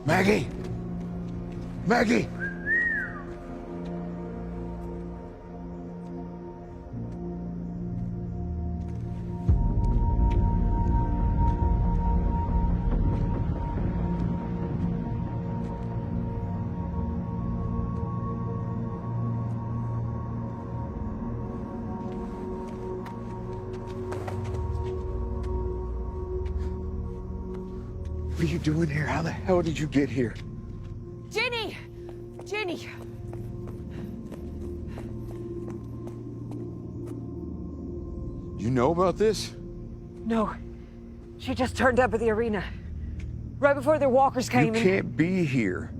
Maggie! Maggie! What are you doing here? How the hell did you get here? Jenny! Jenny! You know about this? No. She just turned up at the arena. Right before the walkers came in. You can't be here.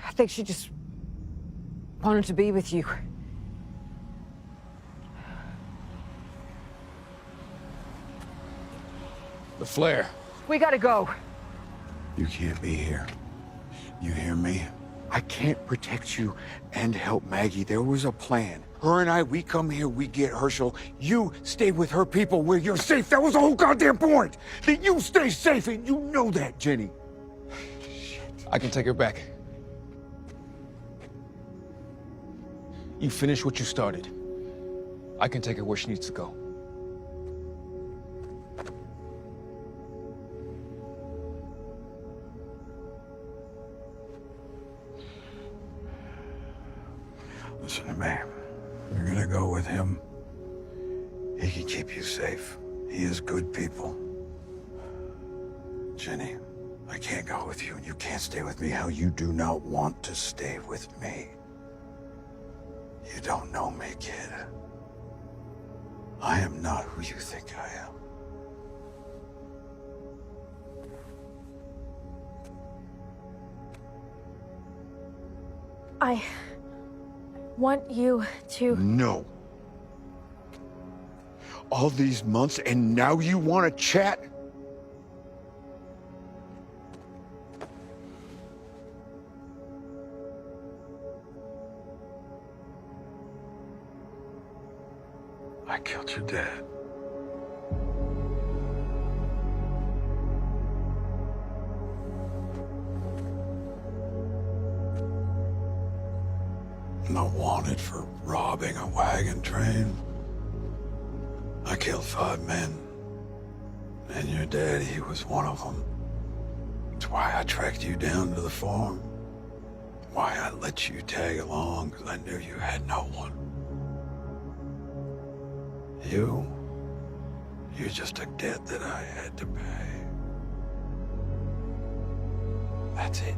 I think she just wanted to be with you. The flare. We gotta go. You can't be here. You hear me? I can't protect you and help Maggie. There was a plan. Her and I, we come here, we get Herschel. You stay with her people where you're safe. That was the whole goddamn point. That you stay safe, and you know that, Jenny. Shit. I can take her back. You finish what you started. I can take her where she needs to go. Listen to me. You're gonna go with him. He can keep you safe. He is good people. Jenny, I can't go with you, and you can't stay with me. How you do not want to stay with me. You don't know me, kid. I am not who you think I am. I want you to... No. All these months, and now you want to chat? I killed your dad. Not wanted for robbing a wagon train. I killed 5 men. And your dad, he was one of them. That's why I tracked you down to the farm. Why I let you tag along, because I knew you had no one. You're just a debt that I had to pay. That's it.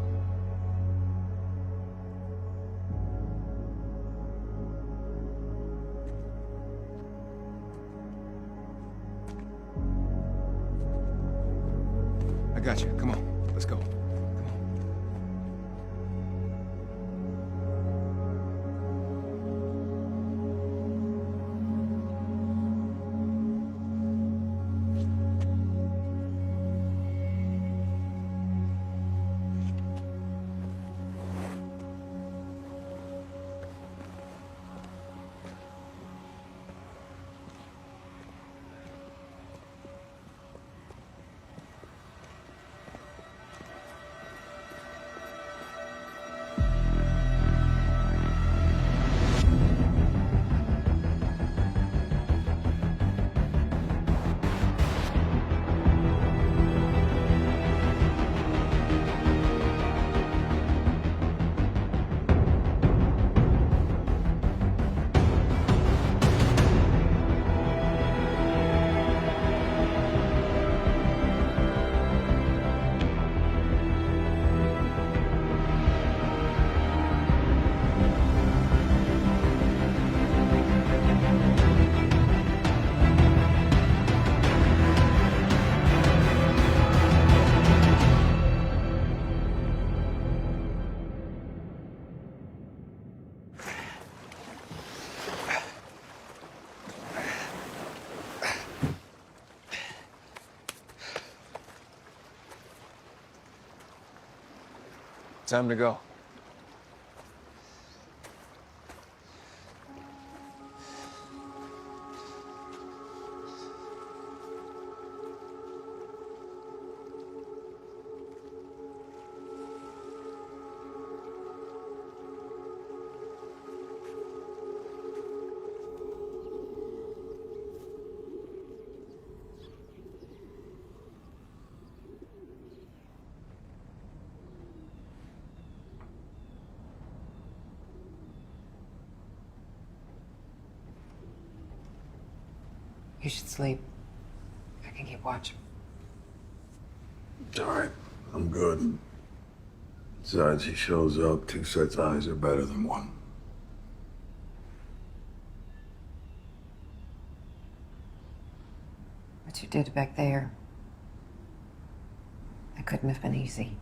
I got you. Come on. Let's go. Time to go. You should sleep. I can keep watch. It's all right. I'm good. Besides, he shows up, two sets of eyes are better than one. What you did back there, it couldn't have been easy.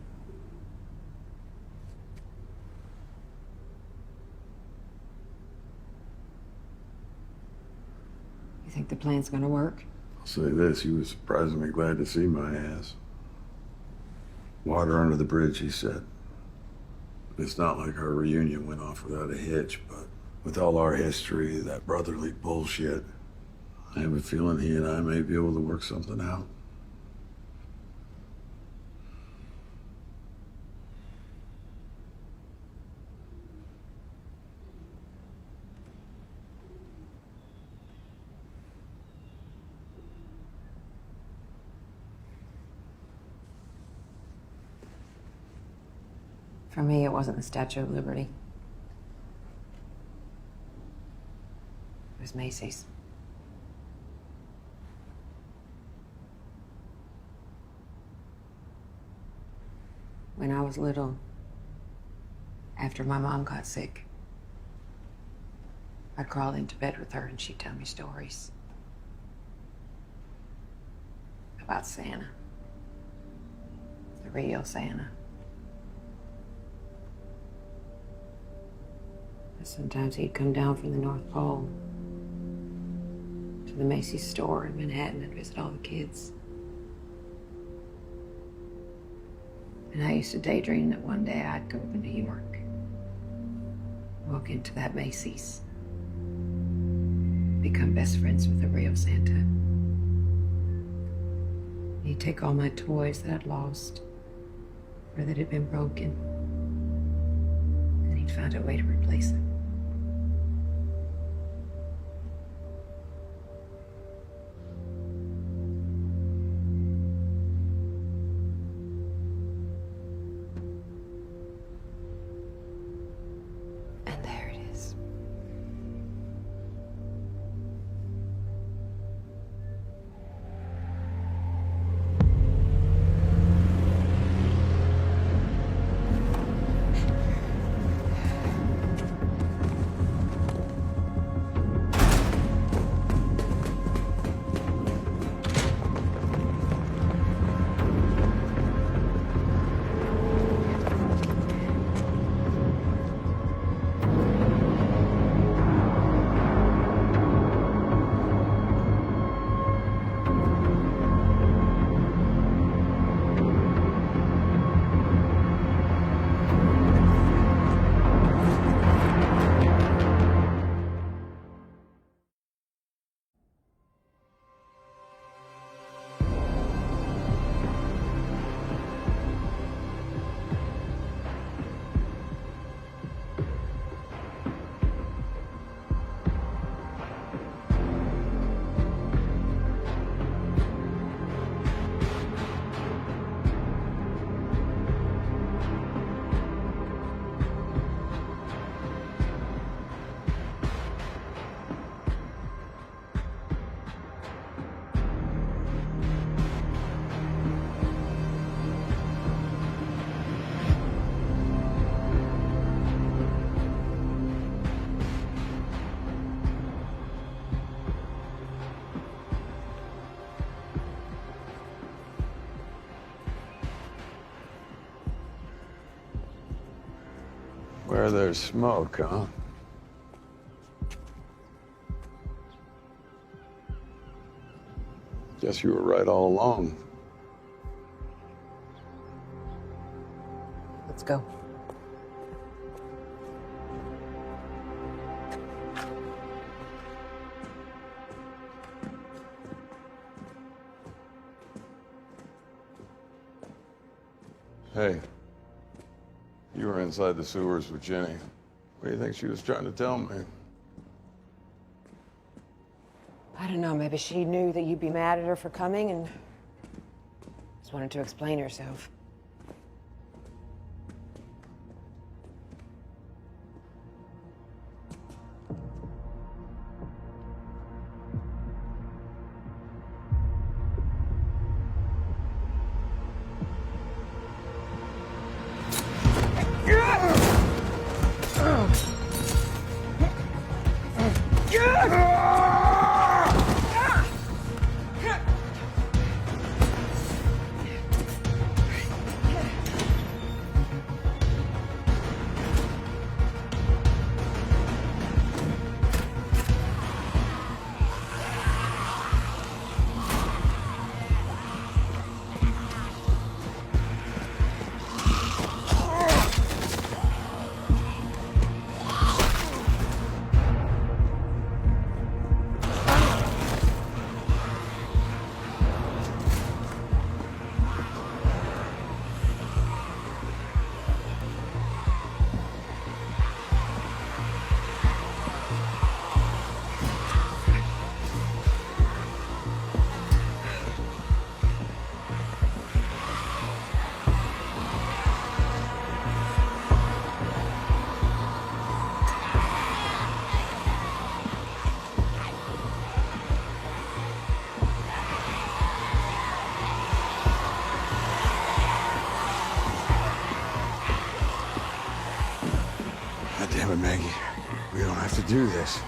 You think the plan's gonna work? I'll say this, he was surprisingly glad to see my ass. Water under the bridge, he said. It's not like our reunion went off without a hitch, but with all our history, that brotherly bullshit, I have a feeling he and I may be able to work something out. For me, it wasn't the Statue of Liberty. It was Macy's. When I was little, after my mom got sick, I'd crawl into bed with her and she'd tell me stories about Santa, the real Santa. Sometimes he'd come down from the North Pole to the Macy's store in Manhattan and visit all the kids. And I used to daydream that one day I'd go up to New York, walk into that Macy's, become best friends with the real Santa. He'd take all my toys that I'd lost or that had been broken, and he'd find a way to replace them. And there it is. Where there's smoke, huh? Guess you were right all along. Let's go. Hey, you were inside the sewers with Jenny. What do you think she was trying to tell me? I don't know, maybe she knew that you'd be mad at her for coming and just wanted to explain herself. do this.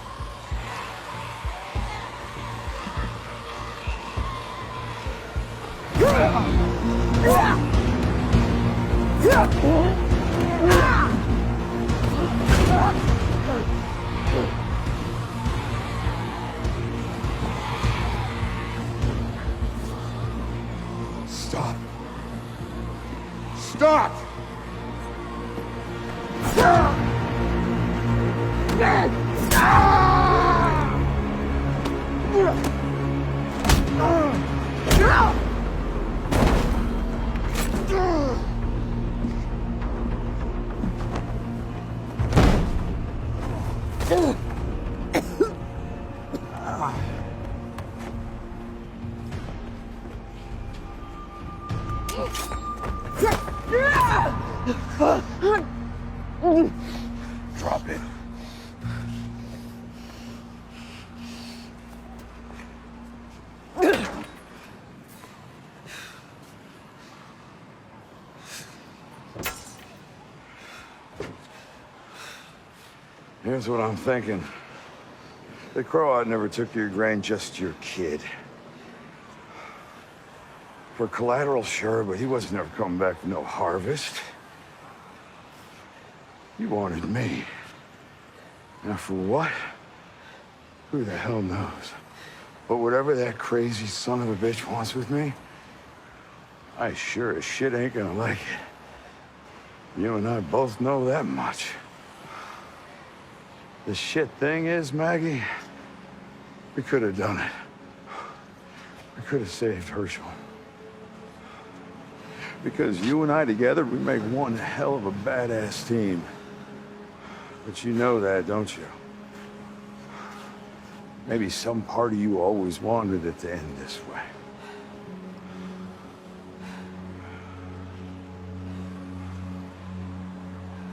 Stop. Stop! Drop it. Here's what I'm thinking. The Croat never took your grain, just your kid. For collateral, sure, but he wasn't never coming back with no harvest. You wanted me. Now for what? Who the hell knows? But whatever that crazy son of a bitch wants with me, I sure as shit ain't gonna like it. You and I both know that much. The shit thing is, Maggie, we could have done it. We could have saved Herschel. Because you and I together, we make one hell of a badass team. But you know that, don't you? Maybe some part of you always wanted it to end this way.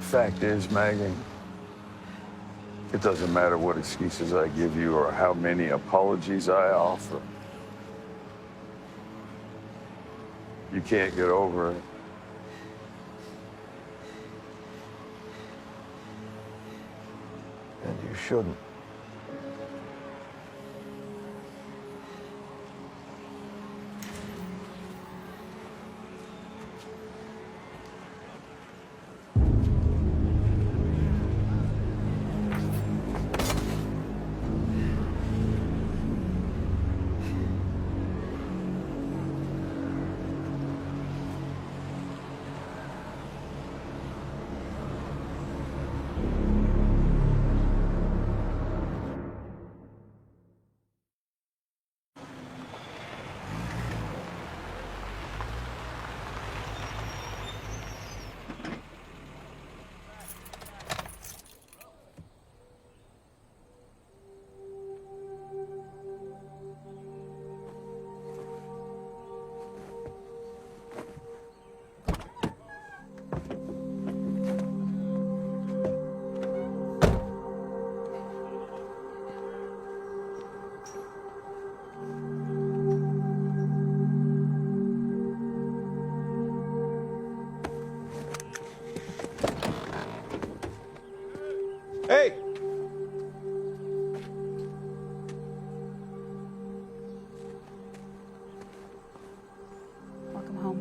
Fact is, Maggie, it doesn't matter what excuses I give you or how many apologies I offer. You can't get over it. And you shouldn't. Hey! Welcome home.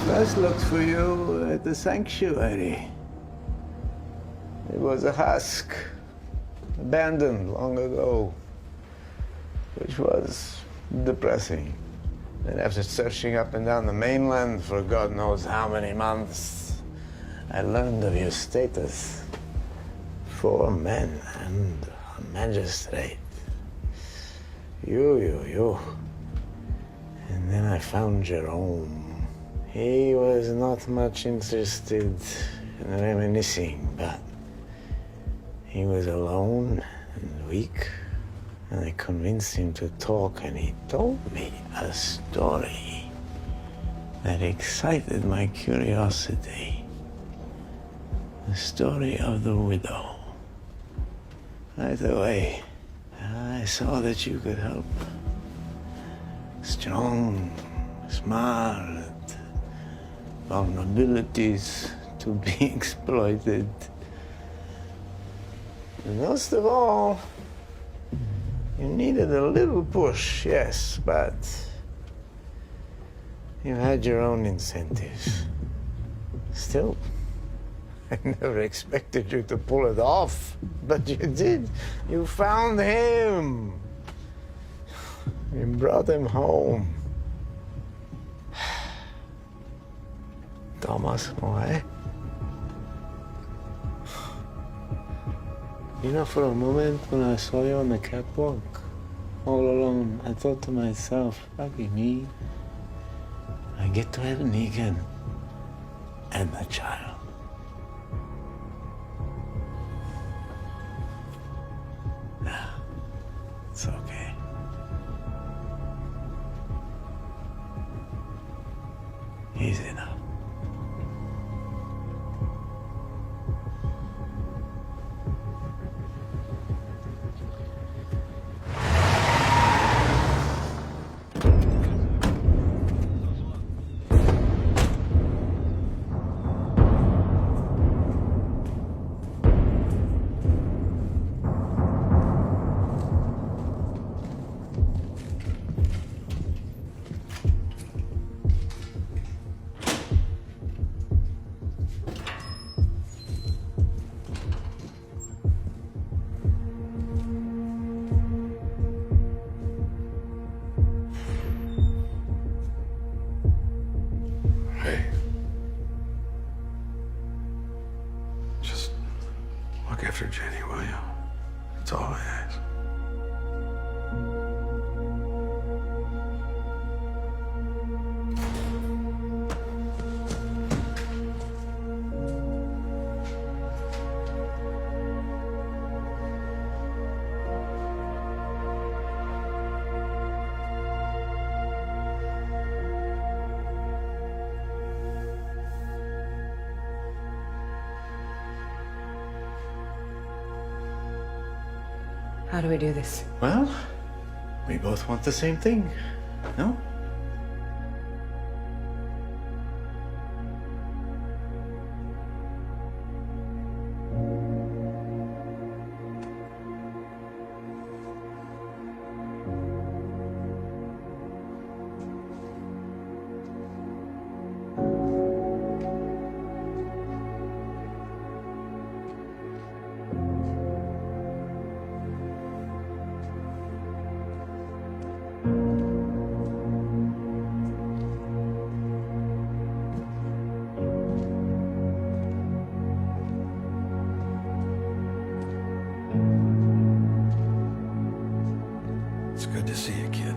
First looked for you at the sanctuary. It was a husk, abandoned long ago, which was depressing. And after searching up and down the mainland for God knows how many months, I learned of your status. 4 men and a magistrate. You. And then I found Jerome. He was not much interested in reminiscing, but he was alone and weak, and I convinced him to talk, and he told me a story that excited my curiosity. The story of the widow. Right away, I saw that you could help. Strong, smart, vulnerabilities to be exploited. And most of all, you needed a little push, yes, but you had your own incentives. Still, I never expected you to pull it off, but you did. You found him. You brought him home. Thomas, why? You know, for a moment when I saw you on the catwalk, all alone, I thought to myself, lucky me, I get to have Negan and the child. Nah, it's okay. Easy enough. Hey. Just look after Jenny, will you? That's all I ask. How do we do this? Well, we both want the same thing, no? It's good to see you, kid.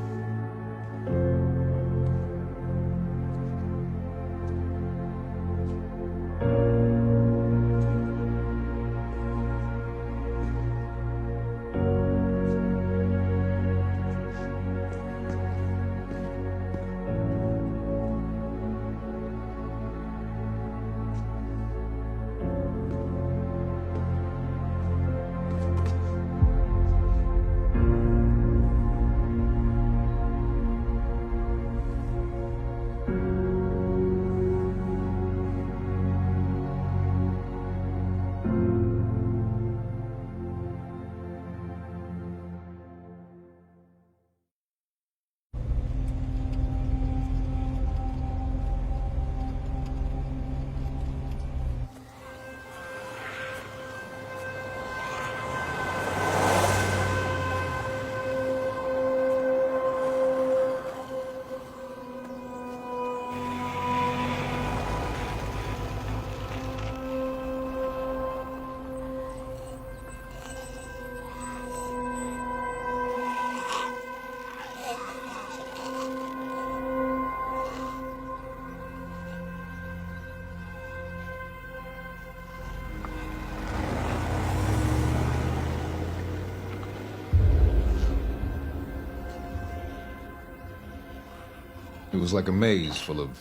It was like a maze full of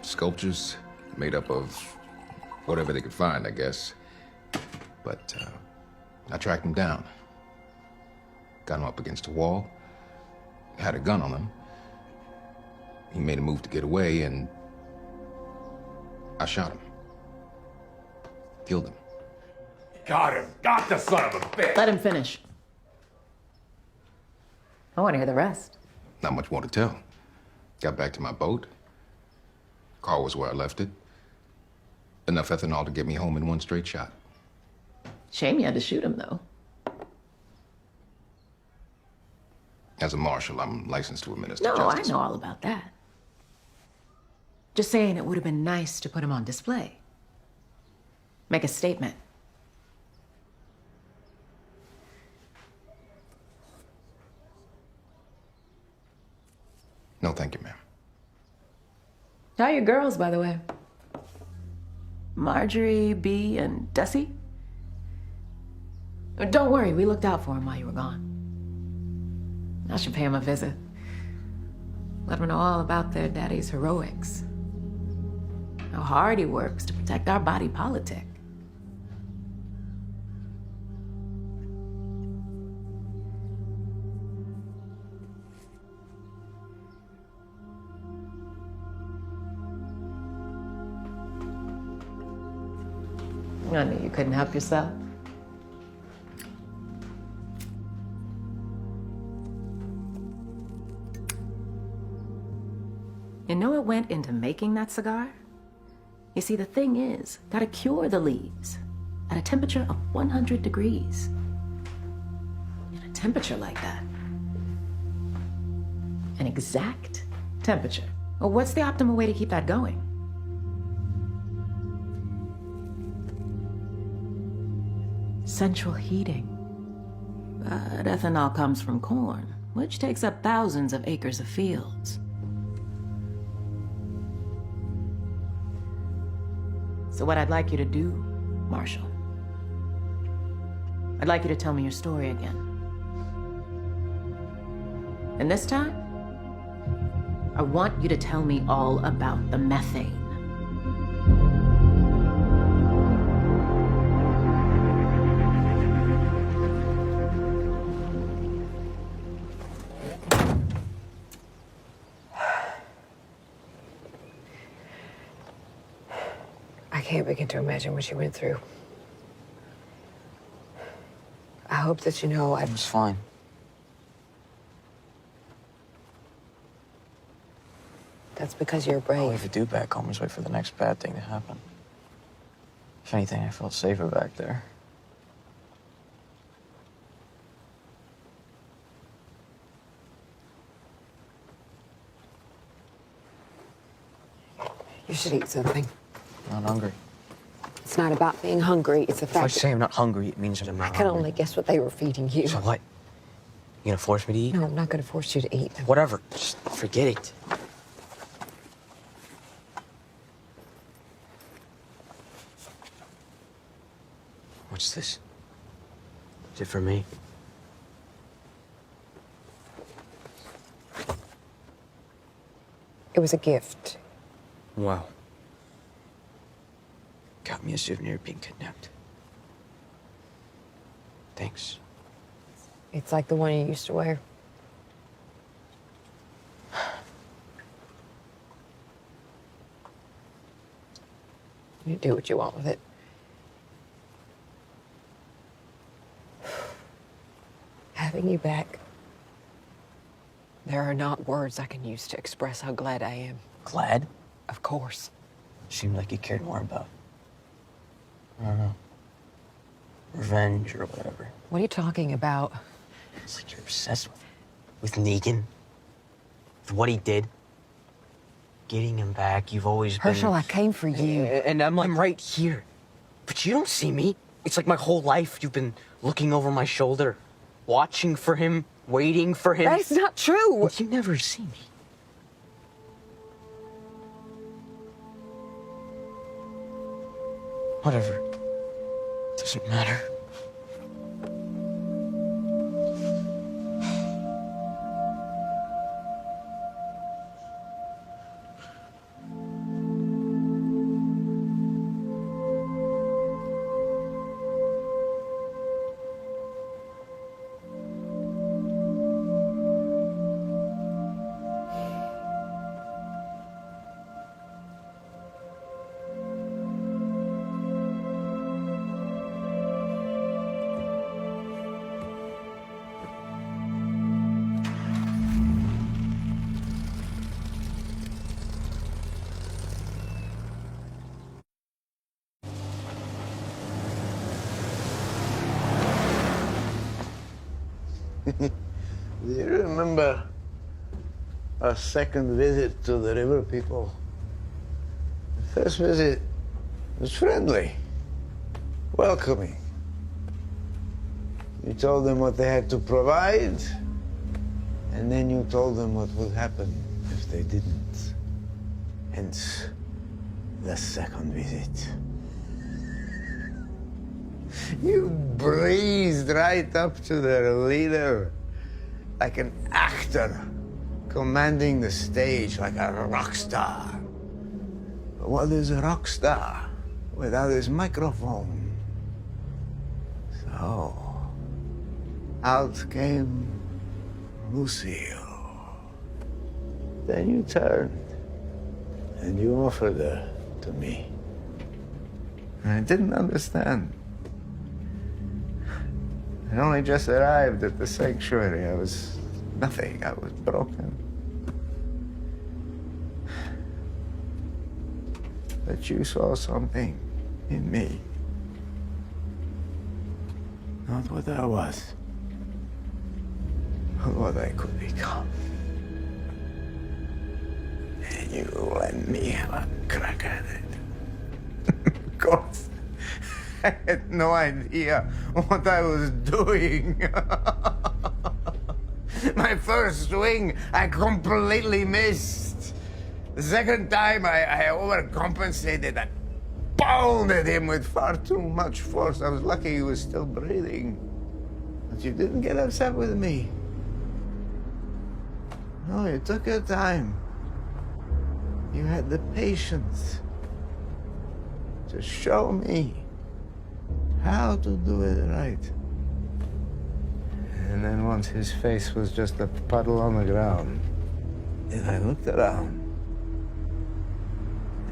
sculptures made up of whatever they could find, I guess. But I tracked them down. got him up against the wall, had a gun on him. He made a move to get away, and I shot him. Killed him. Got him. Got the son of a bitch. Let him finish. I want to hear the rest. Not much more to tell. Got back to my boat. Car was where I left it. Enough ethanol to get me home in one straight shot. Shame you had to shoot him, though. As a marshal, I'm licensed to administer No, justice. I know all about that. Just saying it would have been nice to put him on display. Make a statement. No, thank you, ma'am. How are your girls, by the way? Marjorie, Bea, and Desi? Don't worry, we looked out for him while you were gone. I should pay him a visit. Let him know all about their daddy's heroics. How hard he works to protect our body politic. I knew you couldn't help yourself. You know what went into making that cigar? You see, the thing is, gotta cure the leaves at a temperature of 100 degrees. At a temperature like that. An exact temperature. Well, what's the optimal way to keep that going? Central heating. But ethanol comes from corn, which takes up thousands of acres of fields. So what I'd like you to do, Marshall, I'd like you to tell me your story again. And this time, I want you to tell me all about the methane. I can't begin to imagine what you went through. I hope that you know It was fine. that's because you're All brave. we could do back home was wait for the next bad thing to happen. If anything, I felt safer back there. You should eat something. I'm not hungry. It's not about being hungry. It's the If I fact that say I'm not hungry, it means that I'm I not can hungry. only guess what they were feeding you. So what? You gonna force me to eat? No, I'm not going to force you to eat. Whatever. Just forget it. What's this? Is it for me? It was a gift. Wow. Got me a souvenir of being kidnapped. Thanks. It's like the one you used to wear. You do what you want with it. Having you back, there are not words I can use to express how glad I am. Glad? Of course. Seemed like you cared more about, I don't know, revenge or whatever. What are you talking about? It's like you're obsessed with Negan, with what he did. Getting him back, you've always Herschel, been... I came for you. And I'm like, I'm right here. But you don't see me. It's like my whole life you've been looking over my shoulder, watching for him, waiting for him. That's not true. Well, you never see me. Whatever. Doesn't matter. Do you remember our second visit to the river people? The first visit was friendly, welcoming. You told them what they had to provide, and then you told them what would happen if they didn't. Hence, the second visit. You breezed right up to their leader like an actor commanding the stage like a rock star. But what is a rock star without his microphone? So, out came Lucille. Then you turned and you offered her to me. And I didn't understand. I only just arrived at the sanctuary. I was nothing. I was broken. But you saw something in me. Not what I was, but what I could become. And you let me have a crack at it. Of course, I had no idea what I was doing. My first swing, I completely missed. The second time, I overcompensated. I pounded him with far too much force. I was lucky he was still breathing. But you didn't get upset with me. No, you took your time. You had the patience to show me how to do it right. And then once his face was just a puddle on the ground, and I looked around,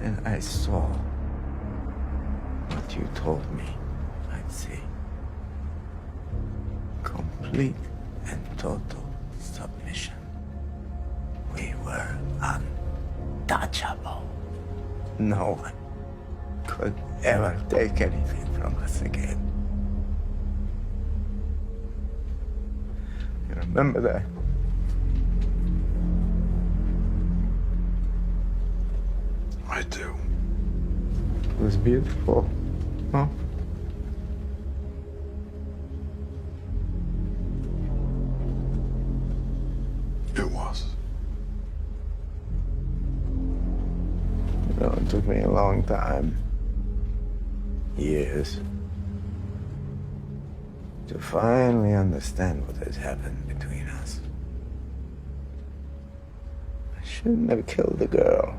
and I saw what you told me I'd see. Complete and total submission. We were untouchable. No one could ever take anything from us again. You remember that? I do. It was beautiful, huh? It was. You know, it took me a long time, years, to finally understand what had happened between us. I shouldn't have killed the girl.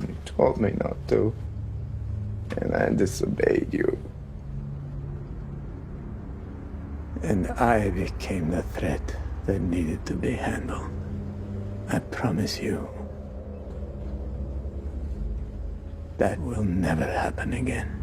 You told me not to, and I disobeyed you. And I became the threat that needed to be handled. I promise you, that will never happen again.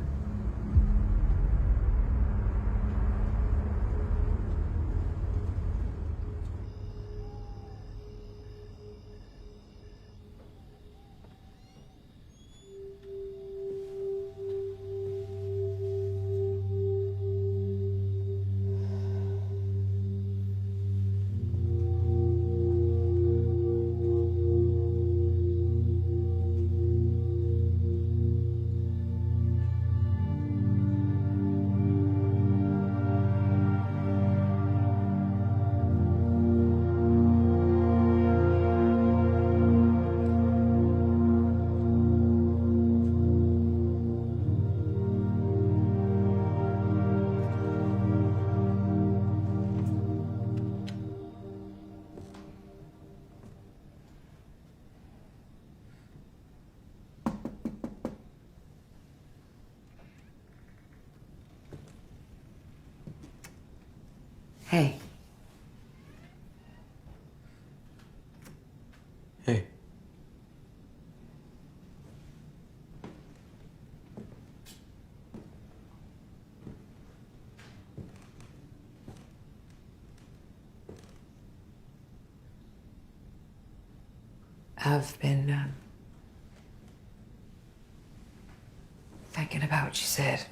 Hey. Hey. I've been thinking about what you said.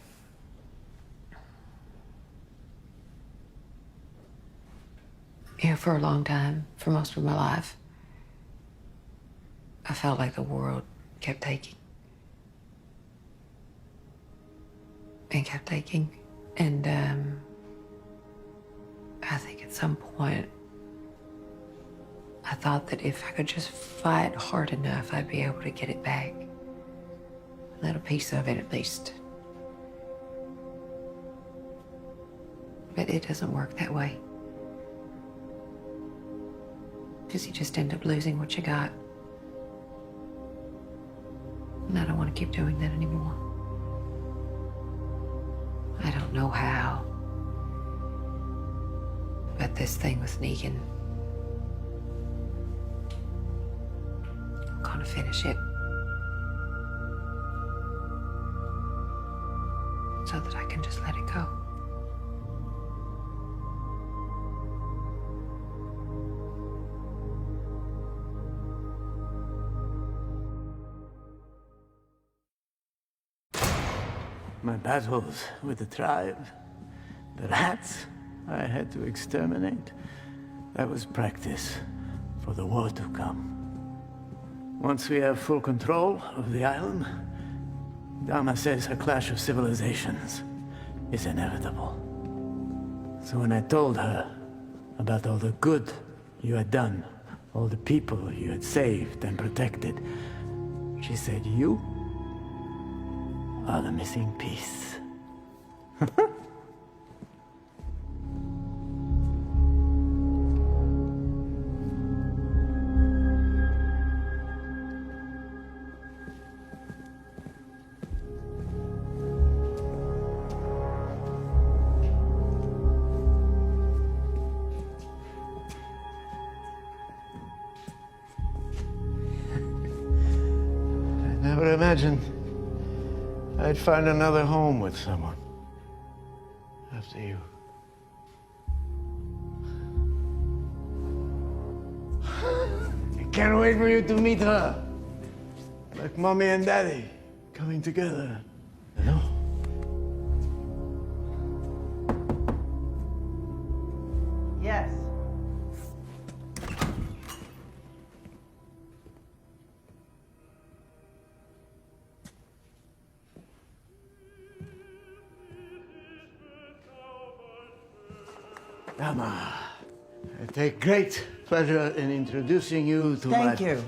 You know, for a long time, for most of my life, I felt like the world kept taking. And kept taking. And I think at some point, I thought that if I could just fight hard enough, I'd be able to get it back. A little piece of it, at least. But it doesn't work that way. Because you just end up losing what you got. And I don't want to keep doing that anymore. I don't know how. But this thing with Negan, I'm gonna finish it. So that I can just let it go. My battles with the tribe, the rats I had to exterminate, that was practice for the war to come. Once we have full control of the island, Dama says a clash of civilizations is inevitable. So when I told her about all the good you had done, all the people you had saved and protected, she said, "You are the missing piece." I never imagined I'd find another home with someone after you. I can't wait for you to meet her. Like mommy and daddy coming together, you know? Yes. Dama, I take great pleasure in introducing you to my... Thank you.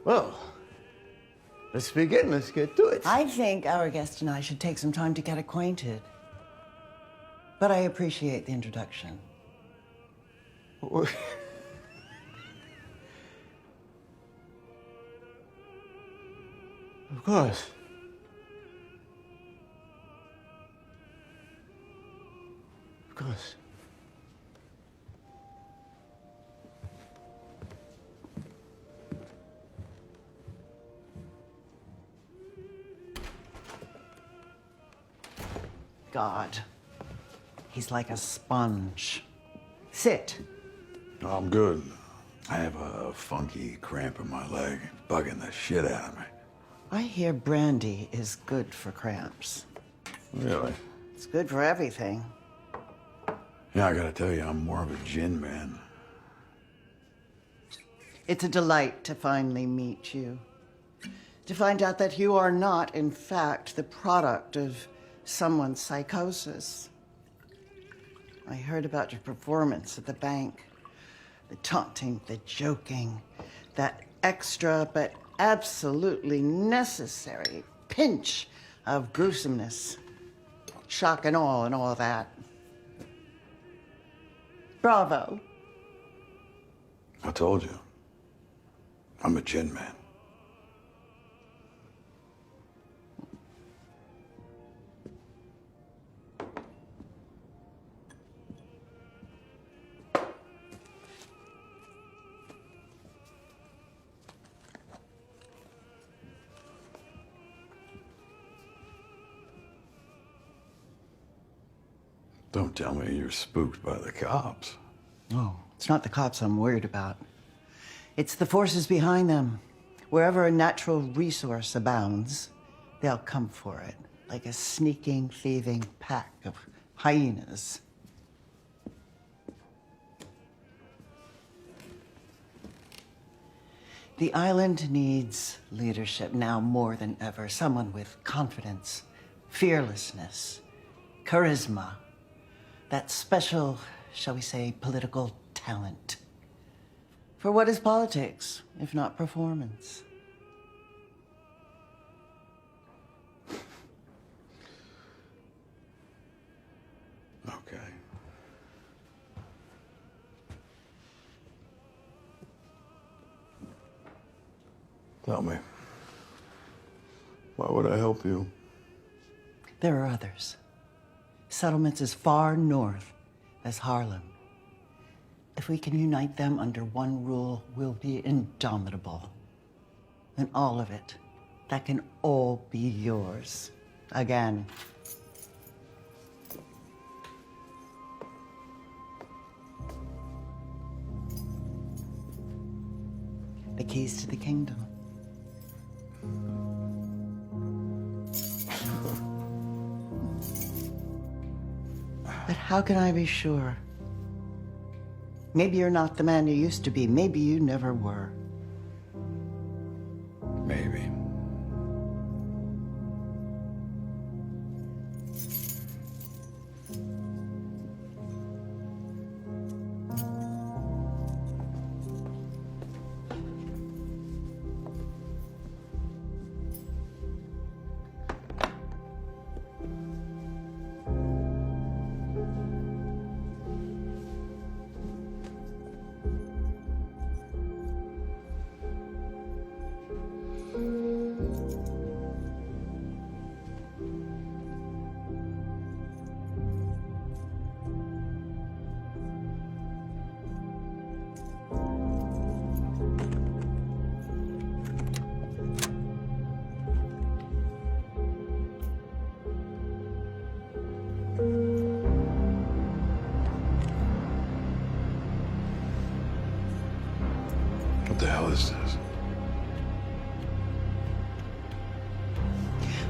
Well, let's begin. Let's get to it. I think our guest and I should take some time to get acquainted. But I appreciate the introduction. Of course. Of course. God. He's like a sponge. Sit. I'm good. I have a funky cramp in my leg, bugging the shit out of me. I hear brandy is good for cramps. Really? It's good for everything. Yeah, I gotta tell you, I'm more of a gin man. It's a delight to finally meet you. To find out that you are not, in fact, the product of someone's psychosis. I heard about your performance at the bank. The taunting, the joking, that extra but absolutely necessary pinch of gruesomeness. Shock and awe and all that. Bravo. I told you. I'm a gin man. Don't tell me you're spooked by the cops. Oh, it's not the cops I'm worried about. It's the forces behind them. Wherever a natural resource abounds, they'll come for it, like a sneaking, thieving pack of hyenas. The island needs leadership now more than ever. Someone with confidence, fearlessness, charisma, that special, shall we say, political talent. For what is politics, if not performance? Okay. Tell me, why would I help you? There are others. Settlements as far north as Harlem. If we can unite them under one rule, we'll be indomitable. And all of it, that can all be yours. Again. The keys to the kingdom. But how can I be sure? Maybe you're not the man you used to be. Maybe you never were. Maybe. What the hell is this?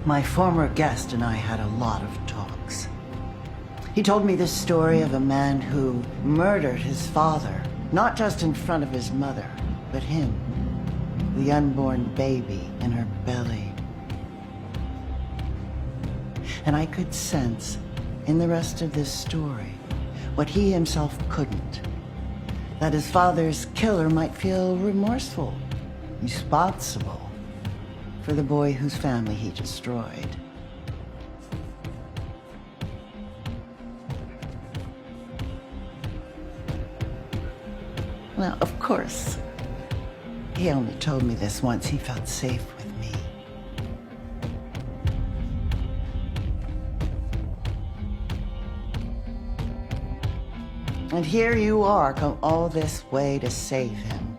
My former guest and I had a lot of talks. He told me the story of a man who murdered his father, not just in front of his mother, but him, the unborn baby in her belly. And I could sense in the rest of this story what he himself couldn't. That his father's killer might feel remorseful, responsible for the boy whose family he destroyed. Well, of course, he only told me this once he felt safe with me. And here you are, come all this way to save him.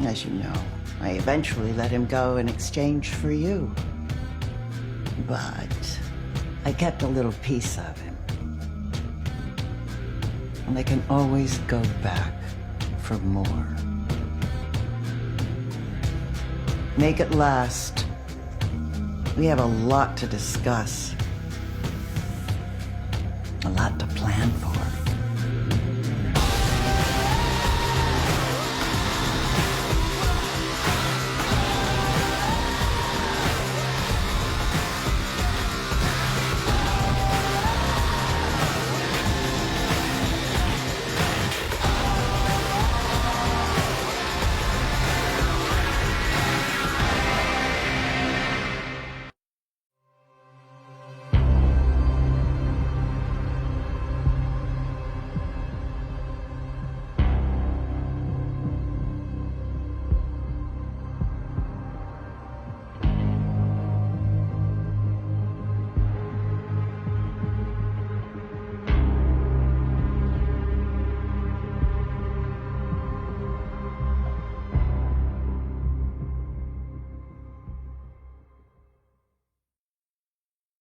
As you know, I eventually let him go in exchange for you. But I kept a little piece of him. And I can always go back for more. Make it last. We have a lot to discuss. A lot to plan for.